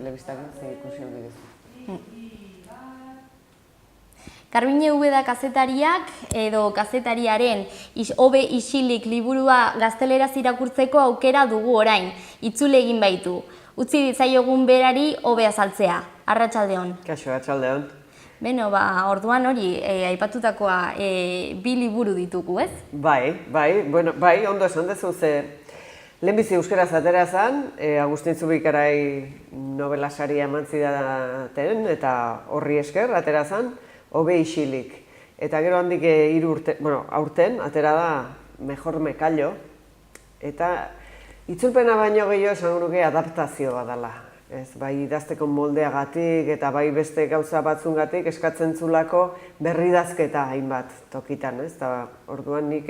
telebistakin, ze ikusi hori duzu. Garbine Ubeda kazetariak edo kazetariaren Hobe isilik liburua gazteleraz irakurtzeko aukera dugu orain, itzule egin baitu. Utzi ditzaiogun berari hobe azaltzea. Arratsaldeon. Kaixo, arratsaldeon. Beno, orduan hori, aipatutakoa bi liburu ditugu, ez? Bai, ondo esan dezu, ze lehenbizi euskaraz atera zen, Agustin Zubikarai novela saria eman zidaten, eta horri esker atera zen, Hobe isilik. Eta gero handik aurten, atera da Mejor me callo, eta itzulpena baino gehiago esan nuke adaptazioa dela. Bai idazteko moldeagatik eta bai beste gauza batzungatik eskatzen zulako berridazketa hainbat tokitan, ez? Orduan nik,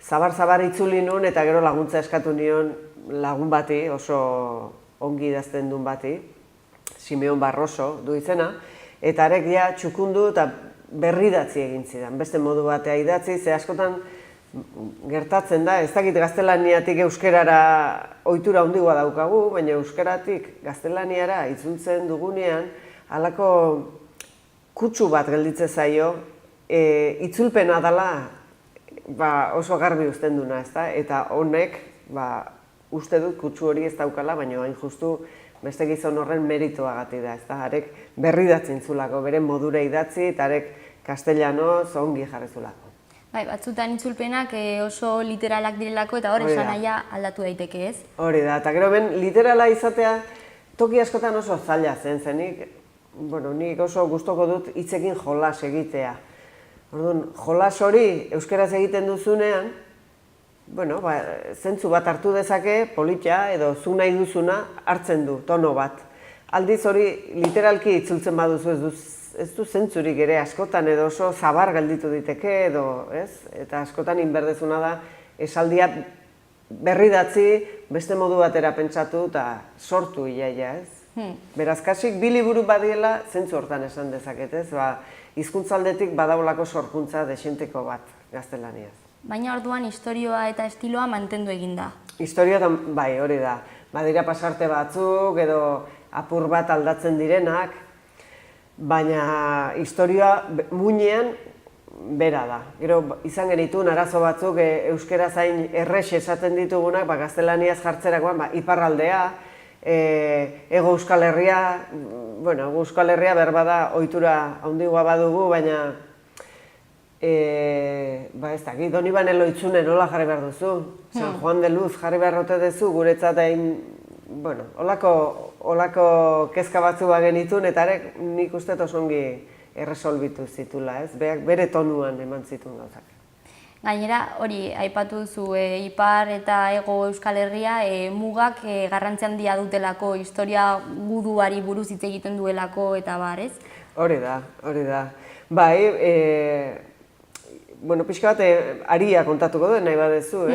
zabar itzuli nun eta gero laguntza eskatu nion lagun bati, oso ongi idazten duen bati, Simeon Barroso du izena, eta arek ja txukundu eta berridatzi egin zidan, beste modu batea idatzi, ze askotan gertatzen da, ez dakit gaztelaniatik euskerara ohitura handigoa daukagu, baina euskaratik gaztelaniara itzultzen dugunean, halako kutsu bat gelditzen zaio, itzulpena dela oso garbi uzten duna, ezta? Eta honek, uste dut kutsu hori ez daukala, baina hain justu beste gizon horren meritoagatik da, ezta? Harek berridatzen zulako, bere modura idatzi, eta harek castellanoz ongi jarri zulako. Bai, batzutan itzulpenak oso literalak direlako eta hor esan nahia aldatu daiteke, ez? Hori da, eta gero ben literala izatea toki askotan oso zaila zen, nik oso gustoko dut hitzekin jolas egitea. Orduan, jolas hori euskeraz egiten duzunean, zentzu bat hartu dezake, polita edo zu nahi duzuna hartzen du, tono bat. Aldiz hori literalki itzultzen baduzu ez du zentzurik ere askotan edo oso zabar gelditu diteke edo, ez? Eta askotan inberdezuna da esaldia berridatzi, beste modu batera pentsatu eta sortu iaia, ez? Beraz, kasik bi liburu badiela zentzu hortan esan dezaket, ez? Hizkuntzaldetik badaulako sorkuntza desenteko bat gaztelaniaz. Baina orduan istorioa eta estiloa mantendu egin da. Historia, bai, hori da. Badira pasarte batzuk edo apur bat aldatzen direnak, baina historia muinean bera da. Gero izan genituen arazo batzuk euskera zain errex esaten ditugunak, gaztelaniaz jartzerakoan, iparraldea, Hego Euskal Herria, Hego Euskal Herria berbada ohitura handigoa badugu, baina ez dakit, Donibane Lohitzune nola jarri behar duzu, San Juan de Luz jarri behar ote duzu, guretzat hain, holako kezka batzu genituen, eta nik uste oso ongi erresolbitu zitula, ez? Bere tonuan eman zituen gauzak. Gainera, hori, aipatu duzu, Ipar eta Hego Euskal Herria mugak garrantzi handia dutelako, historia guduari buruz hitz egiten duelako eta bar, ez? Hori da. Bai, pixka bat aria kontatuko duen nahi badezu,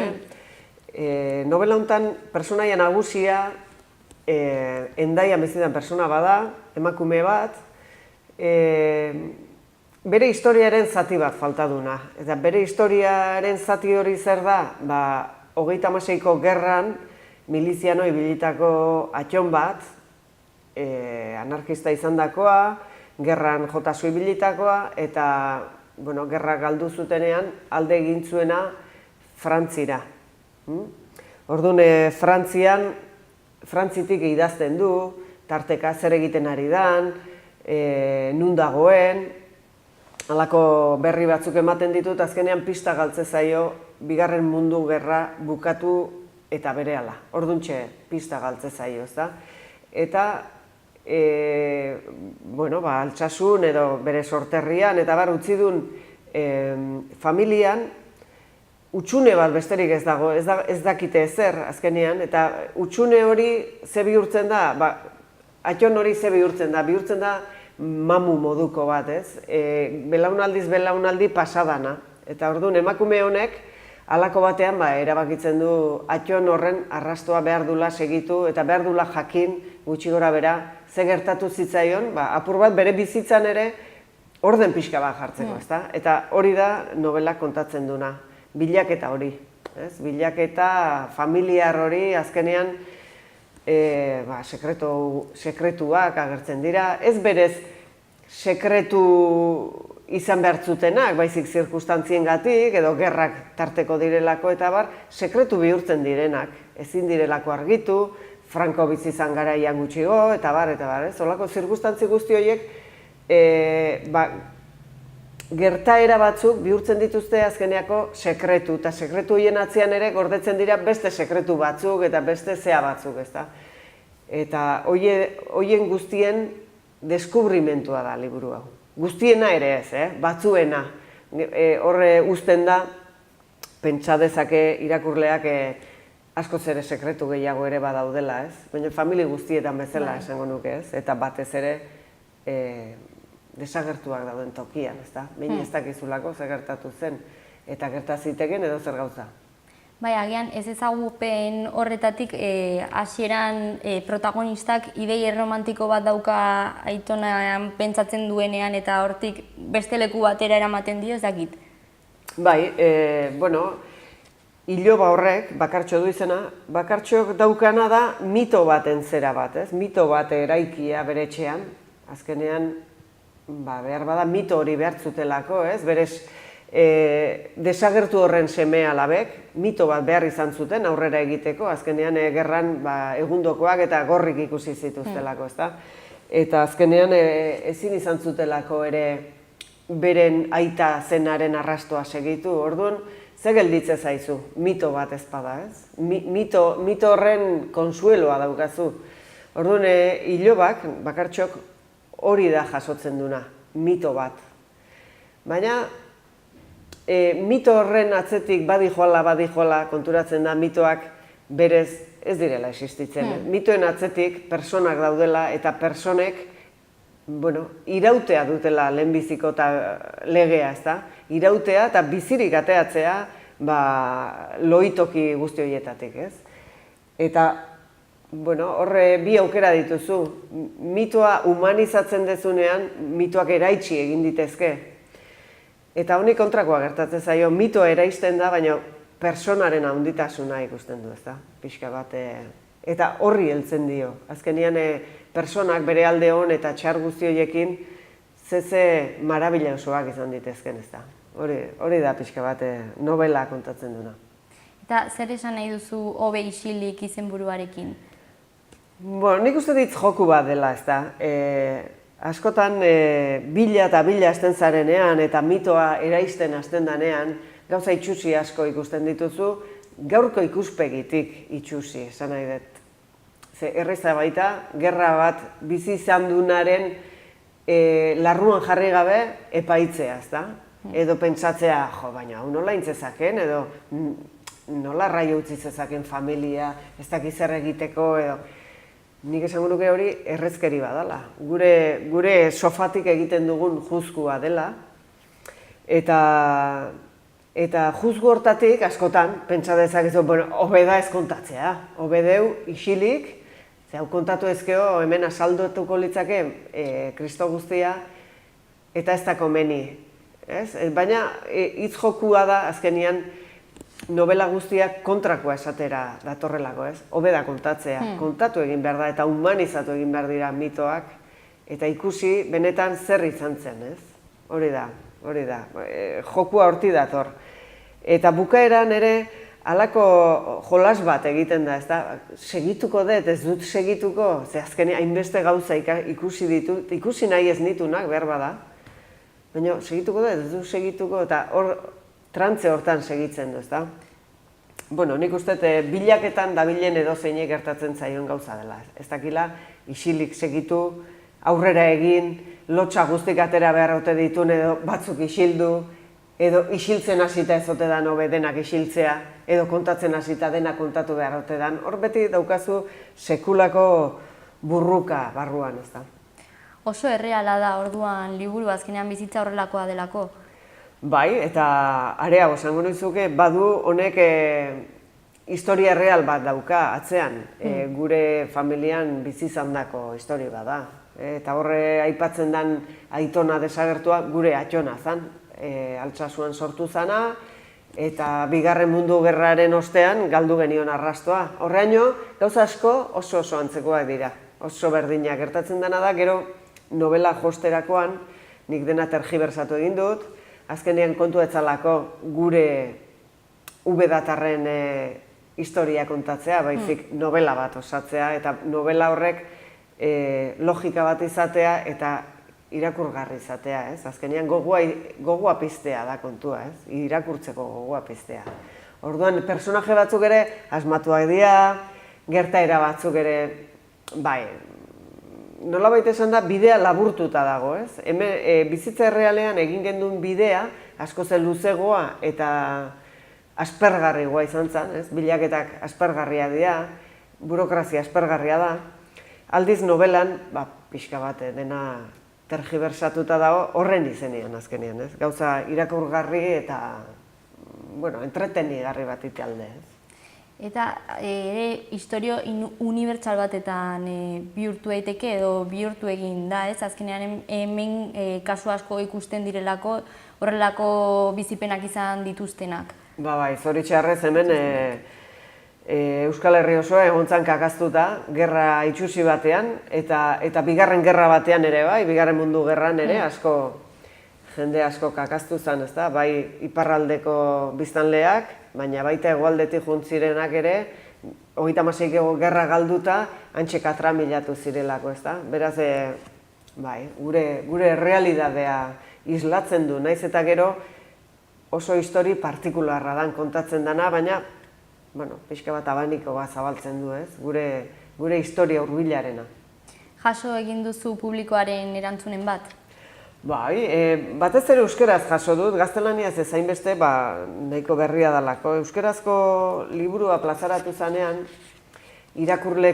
novela honetan personaia nagusia Hendaian bizidan persona bada, emakume bat, bere historiaren zati bat falta duna. Eta bere historiaren zati hori zer da, 36ko gerran miliziano ibilitako atxon bat, anarkista izandakoa, gerran jotasu ibilitakoa, eta gerra galdu zutenean alde egin zuena Frantzira. Orduan, Frantzitik idazten du, tarteka zer egiten ari dan, nun dagoen, halako berri batzuk ematen ditut, azkenean pista galtze zaio Bigarren Mundu Gerra bukatu eta berehala. Orduntxe pista galtze zaio, ezta? Eta, Altsasun edo bere sorterrian, eta utzi duen familian, utxune bat besterik ez dago, ez dakite ezer azkenean, eta utxune hori ze bihurtzen da, atxon hori ze bihurtzen da mamu moduko bat, ez? Belaunaldiz belaunaldi pasadana. Eta orduan emakume honek, halako batean erabakitzen du atxon horren arrastoa behar dula segitu eta behar dula jakin gutxi gora bera ze gertatu zitzaion, apur bat bere bizitzan ere orden pixka bat jartzeko, ezta? Eta hori da novela kontatzen duna. Bilaketa hori, bilaketa familiar hori azkenean sekretuak agertzen dira, ez berez sekretu izan behar zutenak, baizik zirkunstantziengatik edo gerrak tarteko direlako eta bar, sekretu bihurtzen direnak, ezin direlako argitu, Franco bizi izan garaian gutxigo, eta bar, ez? Olako zirkunstantzi guzti horiek gertaera batzuk bihurtzen dituzte azkeneako sekretu, eta sekretu horien atzean ere gordetzen dira beste sekretu batzuk eta beste zea batzuk, ezta? Eta horien guztien deskubrimentua da liburu hau. Guztiena ere ez, batzuena. Horre uzten da, pentsa dezake irakurleak askoz ere sekretu gehiago ere badaudela, ez? Baina familia guztietan bezala esango nuke, ez? Eta batez ere desagertuak dauden tokian, ez da? Behin ez dakizulako zer gertatu zen, eta gertaziteken edo zer gauza. Bai, agian ez ezagupen horretatik hasieran protagonistak idei erromantiko bat dauka Aitonan pentsatzen duenean eta hortik beste leku batera eramaten dio, ez dakit? Bai, iloba horrek, Bakartxo du izena, Bakartxok daukana da mito baten zera bat, ez? Mito bat eraikia bere etxean, azkenean, behar bada mito hori behar zutelako, ez? Berez, desagertu horren seme alabek, mito bat behar izan zuten aurrera egiteko, azkenean gerran egundokoak eta gorrik ikusi zituztelako, ezta? Eta azkenean ezin izan zutelako ere beren aita zenaren arrastoa segitu, orduan, ze gelditze zaizu, mito bat ezpada, ez? Mito horren konsueloa daukazu. Orduan, ilobak, Bakartxok, hori da jasotzen duna, mito bat. Baina, mito horren atzetik badijoala konturatzen da mitoak berez ez direla existitzen. Mitoen atzetik personak daudela eta personek irautea dutela lehenbiziko eta legea, ezta? Irautea eta bizirik ateatzea lohitoki guzti horietatik, ez? Eta horre bi aukera dituzu. Mitoa humanizatzen dezunean, mitoak eraitsi egin ditezke. Eta honi kontrakoa gertatzen zaio, mitoa eraisten da, baina personaren handitasuna ikusten du, ezta? Pixka bat, eta horri heltzen dio. Azkenean, personak bere alde hon eta txar guzti horiekin ze marabila osoak izan ditezken, ezta? Hori da pixka bat novela kontatzen duna. Eta zer esan nahi duzu hobe isilik izenburuarekin? Nik uste dit joku bat dela, ezta? Askotan bila eta bila hasten zarenean eta mitoa eraisten hasten danean, gauza itxusi asko ikusten dituzu, gaurko ikuspegitik itxusi, esan nahi dut. Ze erreza baita, gerra bat bizi izan dunaren larruan jarri gabe epaitzea, ezta? Edo pentsatzea, baina hau nola intzezaken, edo nola raio utzi zezaken familia, ez dakiz zer egiteko, edo... Nik esango nuke hori errezkeri badala. Gure sofatik egiten dugun juzgua dela. Eta juzgu hortatik, askotan, pentsa dezakezu, hobe da ez kontatzea. Hobe deu, isilik, hau kontatu ezkeo, hemen asalduetuko litzake Kristo guztia, eta ez da komeni. Baina hitz jokua da, azkenian, novela guztiak kontrakoa esatera datorrelako, ez? Hobe da kontatzea, kontatu egin behar da eta humanizatu egin behar dira mitoak eta ikusi benetan zer izan zen, ez? Hori da. Jokua horti dator. Eta bukaeran ere halako jolas bat egiten da, ez da? Segituko dut, ez dut segituko, ze azkenean hainbeste gauza ikusi nahi ez nitunak, behar bada. Baina segituko dut, ez dut segituko, eta trantze hortan segitzen du, ezta? Nik uste bilaketan dabilen edozeinek gertatzen zaion gauza dela. Ez dakila, isilik segitu, aurrera egin, lotxa guztik atera behar ote ditun edo batzuk isildu, edo isiltzen hasita ez ote dan hobe denak isiltzea, edo kontatzen hasita denak kontatu behar ote dan. Hor beti daukazu sekulako burruka barruan, ezta? Oso erreala da orduan liburu azkenean bizitza horrelakoa delako. Bai, eta areago esango nizuke, badu honek historia real bat dauka atzean, gure familian bizi izandako historia bat da. Eta horre aipatzen den Aitona desagertua gure atxona zan, Altsasuan sortu zana, eta Bigarren Mundu Gerraren ostean galdu genion arrastoa. Horreaino, gauza asko oso antzekoak dira, oso berdinak. Gertatzen dena da, gero novela josterakoan, nik dena tergibersatu egin dut, azkenean kontu etzalako gure V-datarren historia kontatzea, baizik novela bat osatzea, eta novela horrek logika bat izatea eta irakurgarri izatea, ez? Azkenean gogoa piztea da kontua, ez? Irakurtzeko gogoa piztea. Orduan, personaje batzuk ere asmatuak dira, gertaera batzuk ere, bai, nolabait esan da, bidea laburtuta dago, ez? Hemen, bizitza errealean egin genduen bidea, askoz luzegoa eta aspergarrigoa izan zen, ez? Bilaketak aspergarria dira, burokrazia aspergarria da. Aldiz novelan, pixka bat dena tergibersatuta dago horren izenean azkenean, ez? Gauza irakurgarri eta, bueno, entretenigarri bat alde, ez? Eta historio unibertsal batetan bihurtu daiteke edo bihurtu egin da, ez? Azkenean hemen kasu asko ikusten direlako horrelako bizipenak izan dituztenak. Bai, zoritxarrez hemen Euskal Herri osoa egontzan kakaztuta, gerra itxusi batean, eta Bigarren Gerra batean ere, bai, Bigarren Mundu Gerran ere, jende asko kakaztu zen, ezta? Bai, iparraldeko biztanleak, baina baita hegoaldetik juntzirenak ere, 36 gerra galduta, antxe katramilatu zirelako, ezta? Beraz, bai, gure realidadea islatzen du, naiz eta gero oso histori partikularra dan kontatzen dana, baina bueno, pixka bat abaniko bat zabaltzen du, ez? Gure historia hurbilarena. Jaso egin duzu publikoaren erantzunen bat? Bai, batez ere euskeraz jaso dut, gaztelaniaz ezain beste, nahiko berria dalako. Euskerazko liburua plazaratu zanean, irakurle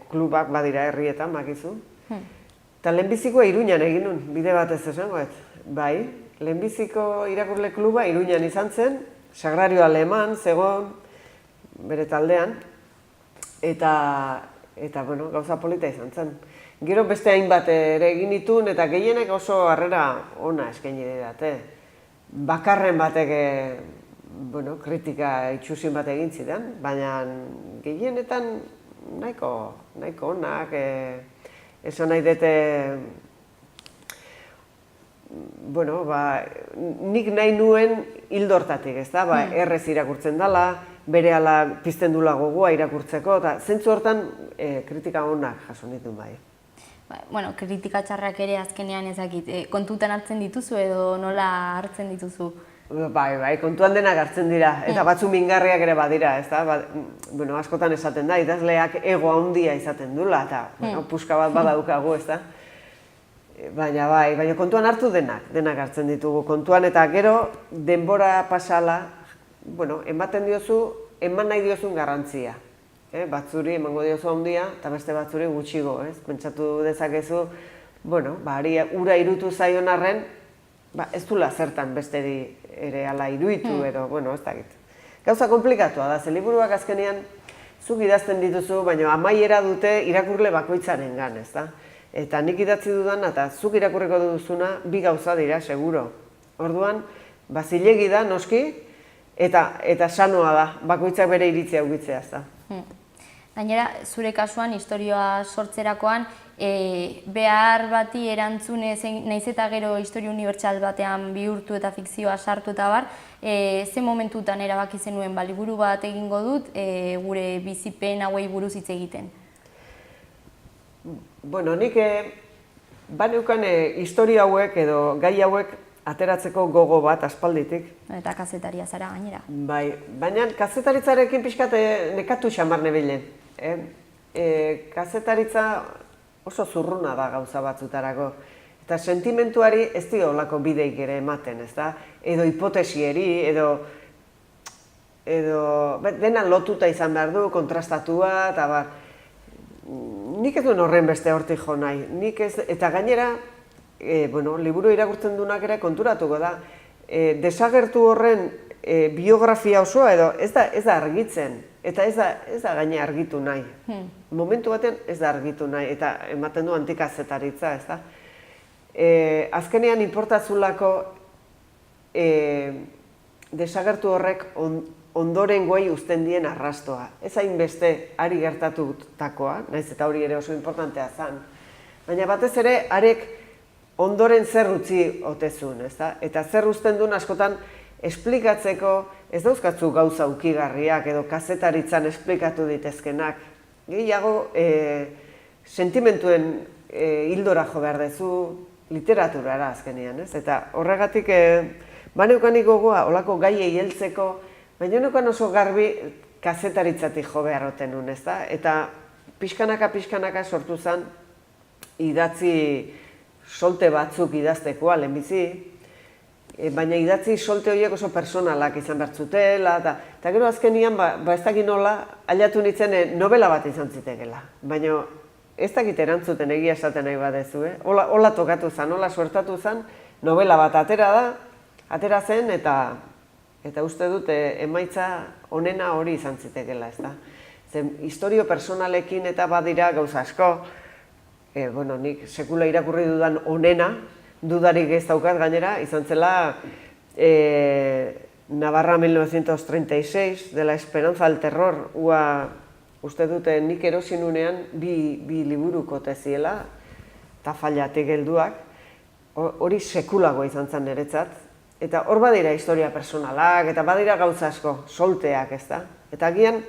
klubak badira herrietan, bakizu. Eta lehenbizikoa Iruñan egin nun, bide batez esango, bai, lehenbiziko irakurle kluba Iruñan izan zen, Sagrario Aleman, zegoen, bere taldean, eta bueno, gauza polita izan zen. Gero beste hainbat ere egin ditun, eta gehienek oso harrera ona eskaini didate. Bakarren batek, bueno, kritika itxusin bat egin zidan, baina gehienetan nahiko onak, esan nahi dute, bueno, nik nahi nuen hildo hortatik, ez da, errez irakurtzen dela, berehala pizten dula gogoa irakurtzeko, eta zentzu hortan kritika onak jaso nituen bai. Bueno, kritika txarrak ere azkenean ezakit, kontutan hartzen dituzu edo nola hartzen dituzu? Bai, kontuan denak hartzen dira, eta batzu mingarriak ere badira, ez da, bueno, askotan esaten da, idazleak ego handia izaten dula, eta, bueno, puska bat badaukagu, ez da. Baina kontuan hartu denak hartzen ditugu kontuan, eta gero denbora pasala, bueno, eman nahi diozun garrantzia. Batzuri emango diozu handia, eta beste batzuri gutxigo, ez? Pentsatu dezakezu, bueno, ura irutu zaion arren, ez dula zertan besteri ere ala iruitu edo, bueno, ez dakit. Gauza komplikatua da, ze liburuak azkenean zuk idazten dituzu, baina amaiera dute irakurle bakoitzaren gan, ez da? Eta nik idatzi dudan, eta zuk irakurriko duzuna, bi gauza dira, seguro. Orduan, zilegi da, noski, eta sanoa da, bakoitzak bere iritzia ugitzea, ez da. Gainera, zure kasuan, historioa sortzerakoan, behar bati erantzune, nahiz eta gero historia unibertsal batean bihurtu eta fikzioa sartu eta bar, ze momentutan erabaki zenuen liburu bat egingo dut, gure bizipen hauei buruz hitz egiten? Bueno, nik baneukan historia hauek edo gai hauek ateratzeko gogo bat aspalditik. Eta kazetaria zara gainera. Bai, baina kazetaritzarekin pixkat nekatu xamar nebilen. Kazetaritza oso zurruna da gauza batzutarako. Eta sentimentuari ez dio olako bideik ere ematen, ez da? Edo hipotesieri, edo dena lotuta izan behar du, kontrastatua, eta bar. Nik ez duen horren beste hortik jo nahi. Eta gainera, bueno, liburu irakurtzen duenak ere konturatuko da. Desagertu horren biografia osoa edo ez da argitzen. Eta ez da gaine argitu nahi. Momentu batean ez da argitu nahi. Eta ematen du antikazetaritza, ez da. Azkenean importatzulako desagertu horrek ondorengoei uzten dien arrastoa. Ez hainbeste ari gertatutakoa, naiz eta hori ere oso importantea zen. Baina batez ere, arek ondoren zer utzi otezun, ezta? Eta zer uzten duen askotan esplikatzeko ez dauzkatzu gauza ukigarriak edo kazetaritzan esplikatu ditezkenak. Gehiago sentimentuen hildora jo behar dezu literaturara azkenean, ez? Eta horregatik baneukanik gogoa olako gaiei heltzeko, baina neukan oso garbi kazetaritzatik jo behar oten nun, ezta? Eta pixkanaka sortu zen idatzi solte batzuk idaztekoa lehenbizi, baina idatzi solte horiek oso personalak izan behar zutela, eta gero azkenian, ez dakit nola, ailatu nintzen novela bat izan zitekela. Baina ez dakit erantzuten egia esaten nahi badezu, hola tokatu zen, hola suertatu zen, novela bat atera zen, eta uste dut emaitza onena hori izan zitekela, ez da. Zen, historio personalekin eta badira gauza asko, nik sekula irakurri dudan onena, dudarik ez daukat gainera, izan zela Navarra 1936, de la esperanza al terror, uste dute nik erosin unean bi liburuko teziela, Tafailatik helduak, hori sekulagoa izan zen niretzat, eta hor badira historia personalak, eta badira gauza asko, solteak, ez da? Eta agian,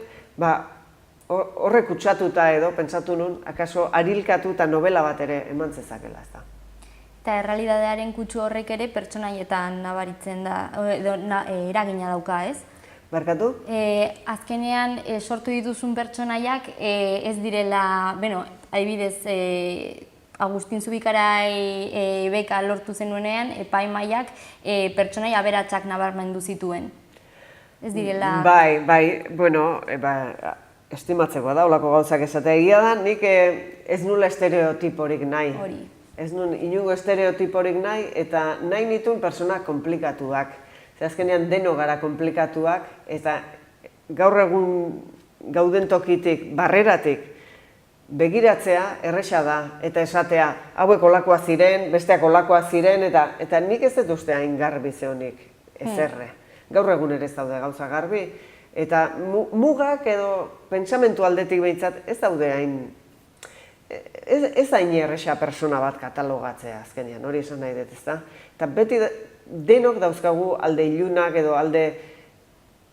horrek kutsatuta edo, pentsatu nun, akaso arilkatuta novela bat ere eman zezakela, ez da? Eta errealidadearen kutsu horrek ere pertsonaietan nabaritzen da, edo eragina dauka, ez? Barkatu? Azkenean sortu dituzun pertsonaiak ez direla, adibidez, Agustin Zubikarai beka lortu zenuenean, epaimaiak pertsonaia aberatsak nabarmendu zituen. Ez direla... Estimatzekoa da, holako gauzak esatea egia da, nik ez nula estereotiporik nahi. Hori. Ez nun inungo estereotiporik nahi, eta nahi nituen persona komplikatuak. Zer azkenean deno gara komplikatuak, eta gaur egun gauden tokitik, barreratik, begiratzea erresa da, eta esatea, hauek olakoa ziren, besteak olakoa ziren, eta nik ez dut uste hain garbi zehonik ezerre. Gaur egun ere ez daude gauza garbi, eta mugak edo pentsamentu aldetik behintzat ez daude hain, ez hain erresa persona bat katalogatzea azkenean, hori esan nahi dut, ezta? Eta beti denok dauzkagu alde ilunak edo alde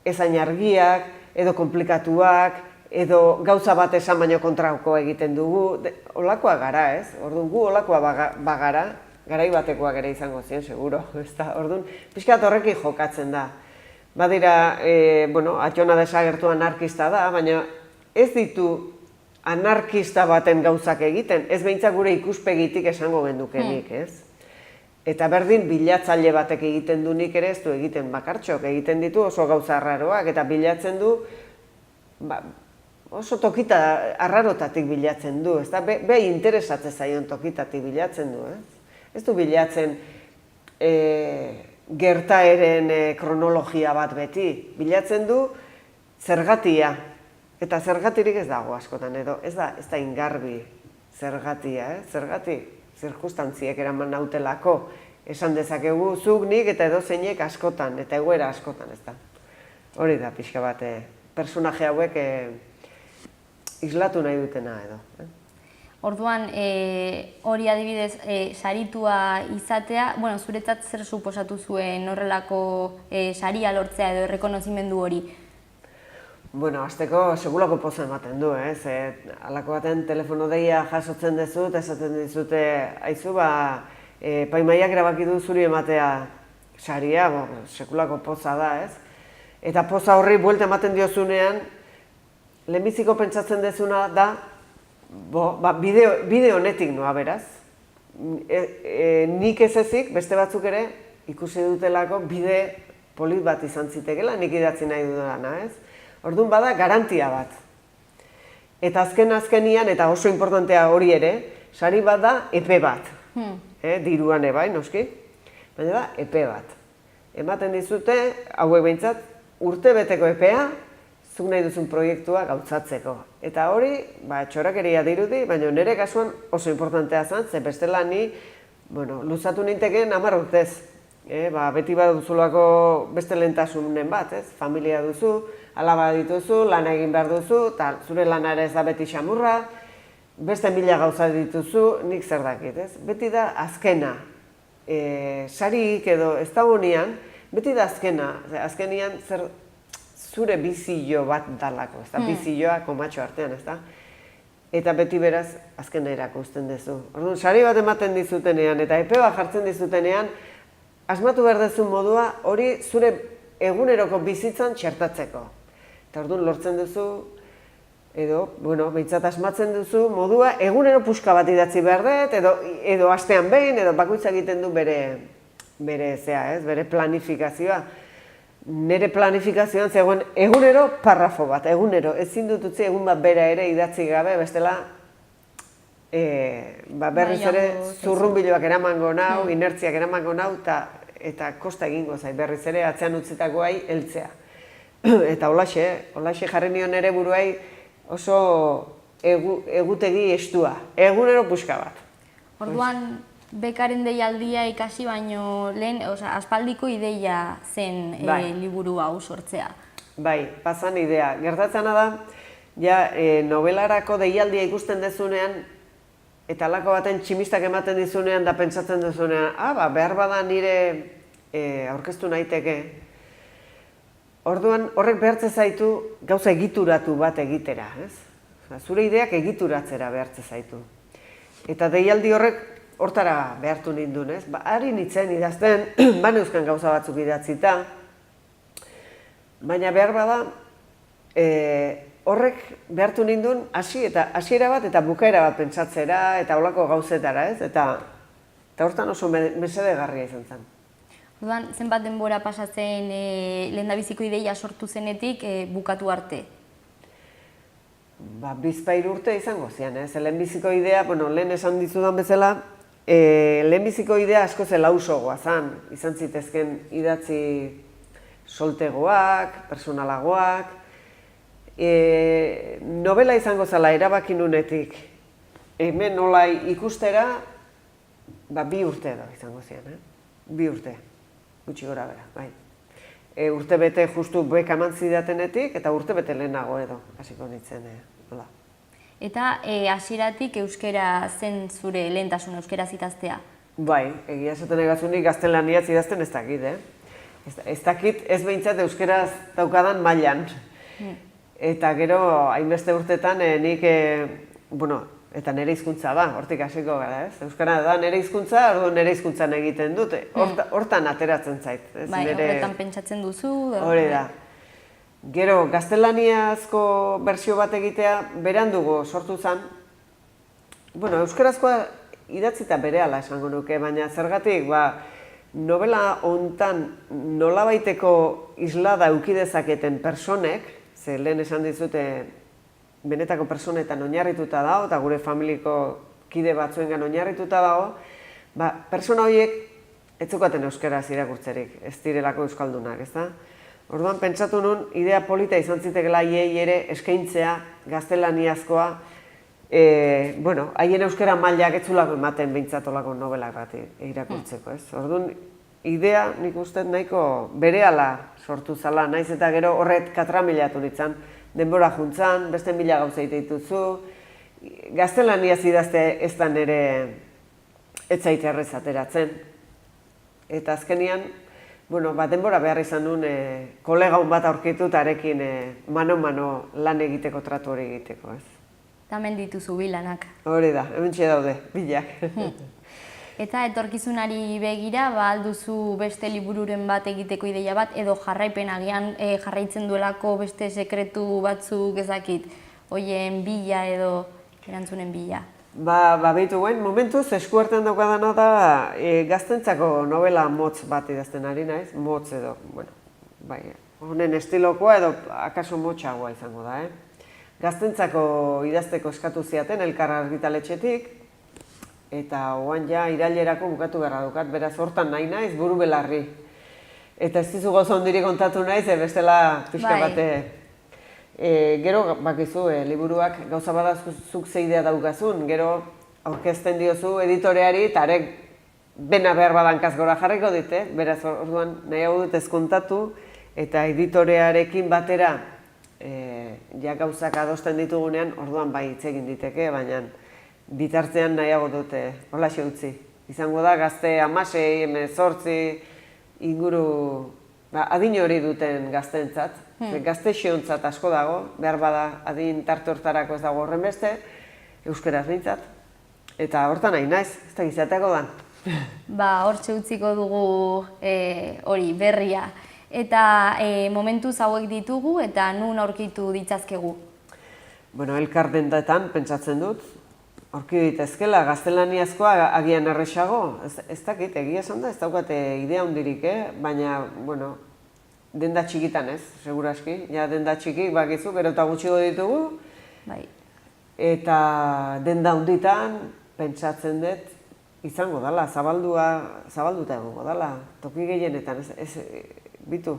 ez hain argiak, edo komplikatuak, edo gauza bat esan baino kontrakoa egiten dugu, holakoa gara, ez? Orduan gu holakoa bagara, garai batekoak ere izango ziren, seguro, ezta? Orduan, pixkat horrekin jokatzen da. Badira, Atxona desagertu anarkista da, baina ez ditu anarkista baten gauzak egiten, ez behintzak gure ikuspegitik esango gendukenik, ez? Eta berdin bilatzaile batek egiten du nik ere ez du egiten bakartxok, egiten ditu oso gauza arraroak, eta bilatzen du, oso tokita arrarotatik bilatzen du, ez da? Behi interesatzen zaion tokitatik bilatzen du, ez? Ez du bilatzen gertaeren kronologia bat beti, bilatzen du zergatia, eta zergatirik ez dago askotan edo, ez da ingarbi zergatia, zergati zirkustantziek eraman nautelako, esan dezakegu zuk nik eta edo zeinek askotan, eta egoera askotan, ez da. Hori da pixka bat, personaje hauek islatu nahi dutena edo. Orduan, hori adibidez, saritua izatea, zuretzat zer suposatu zuen horrelako saria lortzea edo errekonozimendu hori? Azteko segulako poza ematen du, ez? Halako baten telefono deia jasotzen dezut, esaten dizute, aizu, epaimaiak erabaki du zuri ematea saria, segulako poza da, ez? Eta poza horri buelta ematen diozunean, lehenbiziko pentsatzen dezuna da, bide honetik noa beraz. Nik ez ezik, beste batzuk ere, ikusi dutelako bide polit bat izan zitekela, nik idatzi nahi dudana, ez? Orduan bada, garantia bat. Eta azkenian, eta oso importantea hori ere, sari bat da epe bat. Diruan ebai, noski, baina da epe bat. Ematen dizute, hauek behintzat, urtebeteko epea, zuk nahi duzun proiektua gauzatzeko. Eta hori, txorakeria dirudi, baina nire kasuan oso importantea zen, ze bestela ni, luzatu nintekeen 10 urtez beti baduzulako beste lehentasunen bat, ez? Familia duzu, alaba dituzu, lana egin behar duzu, eta zure lana ere ez da beti xamurra, beste 1000 gauza dituzu, nik zer dakit, ez? Beti da azkena, sarik edo ez da honean, beti da azkena, azkenian zure bizillo bat dalako, ez da, bizilloa komatxo artean, ez da? Eta beti beraz, azkena erakusten duzu. Orduan, sari bat ematen dizutenean eta epe bat jartzen dizutenean, asmatu behar duzu modua hori zure eguneroko bizitzan txertatzeko. Eta orduan lortzen duzu, edo, behintzat asmatzen duzu, modua egunero puska bat idatzi behar dut, edo astean behin, edo bakoitza egiten du bere planifikazioa. Nire planifikazioan zegoen egunero parrafo bat, egunero, ezin dut utzi egun bat bera ere idatzi gabe, bestela berriz ere zurrunbiloak eramango nau, inertziak eramango nau, eta kosta egingo zait, berriz ere atzean utzitakoai heltzea. Eta holaxe jarri nion ere buruai oso egutegi estua, egunero puska bat. Orduan, bekaren deialdia ikasi baino lehen, aspaldiko ideia zen liburu hau sortzea. Bai, pasan idea. Gertatzena da, novelarako deialdia ikusten dezunean, eta alako baten tximistak ematen dizunean da pentsatzen dezunean, behar bada nire aurkeztu naiteke. Orduan, horrek behartze zaitu gauza egituratu bat egitera, ez? Zure ideak egituratzera behartze zaitu. Eta deialdi horrek hortara behartu nindun, ez? Ari nintzen idazten, baneuzkan gauza batzuk idatzita, baina behar bada, horrek behartu nindun hasiera bat eta bukaera bat pentsatzera eta holako gauzetara, ez? Eta hortan oso mesedegarria izan zen. Orduan, zenbat denbora pasatzen lehendabiziko ideia sortu zenetik bukatu arte? Bizpahiru urte izango zian, ez? Lehenbiziko idea, lehen esan dizudan bezala, lehenbiziko idea asko lausoagoa zen, izan zitezken idatzi soltegoak, personalagoak, novela izango zela erabaki nunetik, hemen nola ikustera, 2 urte edo izango zian, 2 urte, gutxi gora bera, bai. Urte bete justu beka eman zidatenetik, eta urte bete lehenago edo, hasiko nintzen, nola. Eta hasieratik euskera zen zure lehentasun euskera zitaztea? Bai, egia esaten egazunik gaztelaniaz idazten ez dakit, Ez dakit ez behintzat euskaraz daukadan mailan. Eta gero, hainbeste urtetan nik, eta nire hizkuntza ba, hortik hasiko gara, ez? Euskara da nire hizkuntza, orduan nire hizkuntzan egiten dut, hortan ateratzen zait. Bai, horretan pentsatzen duzu? Hori da. Gero, gaztelaniazko bersio bat egitea berandugo sortu zen. Euskarazkoa idatzita berehala esango nuke, baina zergatik, novela hontan nolabaiteko islada eduki dezaketen personek, ze lehen esan dizute benetako personetan oinarrituta dago, eta gure familiko kide batzuengan oinarrituta dago, persona horiek ez zukaten euskaraz irakurtzerik, ez direlako euskaldunak, ez da? Orduan, pentsatu nun, idea polita izan zitekela hiei ere eskaintzea gaztelaniazkoa, haien euskara mailak ez zulako ematen behintzatolako novelak bat irakurtzeko, ez? Orduan, idea nik uste nahiko berehala sortu zala, naiz eta gero horret katramilatu nintzen, denbora juntzan, beste 1000 gauza dituzu, gaztelaniaz idazte ez da nire ez zaite errez ateratzen. Eta azkenian, denbora behar izan nuen kolega bat aurkitu eta arekin mano-mano lan egiteko, tratu hori egiteko, ez? Tamen dituzu bilanak. Hori da, hementxe daude, bilak. Eta etorkizunari begira, alduzu beste libururen bat egiteko ideia bat, edo jarraipen agian jarraitzen duelako beste sekretu batzuk ezakit, hoien bila edo erantzunen bila. Behitu guen, momentuz eskuartean daukadana da gaztentzako novela motz bat idazten ari naiz, motz edo, honen estilokoa edo akaso motxagoa izango da, Gaztentzako idazteko eskatu ziaten Elkar argitaletxetik, eta oan irailerako bukatu beharra dukat, beraz hortan nahi naiz buru belarri. Eta ez dizu gozo ondiri kontatu naiz, bestela pixka bate. Gero, bakizu, liburuak gauza badazuk ze idea daukazun, gero aurkezten diozu editoreari, eta arek bena behar badankaz gora jarriko dit, beraz orduan nahiago dut ez kontatu, eta editorearekin batera ja gauzak adosten ditugunean, orduan bai hitz egin diteke, baina bitartzean nahiago dute holaxe utzi. Izango da gazte 16, 18 inguru adin hori duten gazteentzat, gazte xeontzat asko dago, behar bada adin tarte hortarako ez dago horren beste, euskeraz behintzat, eta hortan nahi naiz, ez da gizateako dan. Hortxe utziko dugu hori berria. Eta momentuz hauek ditugu eta nun aurkitu ditzazkegu? Bueno, elkar dendetan pentsatzen dut, aurki ditezkela, gaztelaniazkoa agian erresago, ez dakit, egia esan da, ez daukate idea hundirik, baina, bueno, denda txikitan ez, seguraski, ja denda txikik bakizu, gero eta gutxigo ditugu, Bai. eta denda hunditan pentsatzen dut, izango dala, zabalduta egongo dala, toki gehienetan, bitu,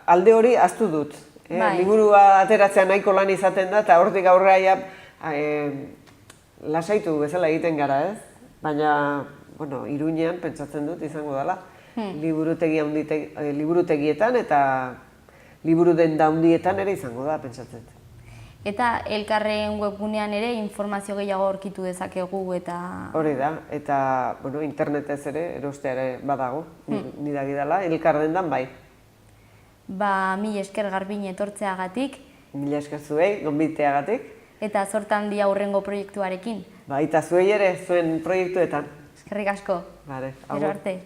alde hori ahaztu dut, liburua ateratzea nahiko lan izaten da, eta hortik aurrera lasaitu bezala egiten gara, ez? Baina, bueno, Iruñean pentsatzen dut izango dela, liburutegietan eta liburu denda handietan ere izango da, pentsatzen. Eta elkarren webgunean ere informazio gehiago aurkitu dezakegu eta... Hori da, eta, bueno, internetez ere, erostea ere badago, nidagi dela, elkar dendan bai. Mila esker Garbine etortzeagatik. Mila esker zuei, gonbiteagatik. Eta zortan dia hurrengo proiektuarekin. Eta zuei ere, zuen proiektuetan. Eskerrik asko. Vale, Gero arte.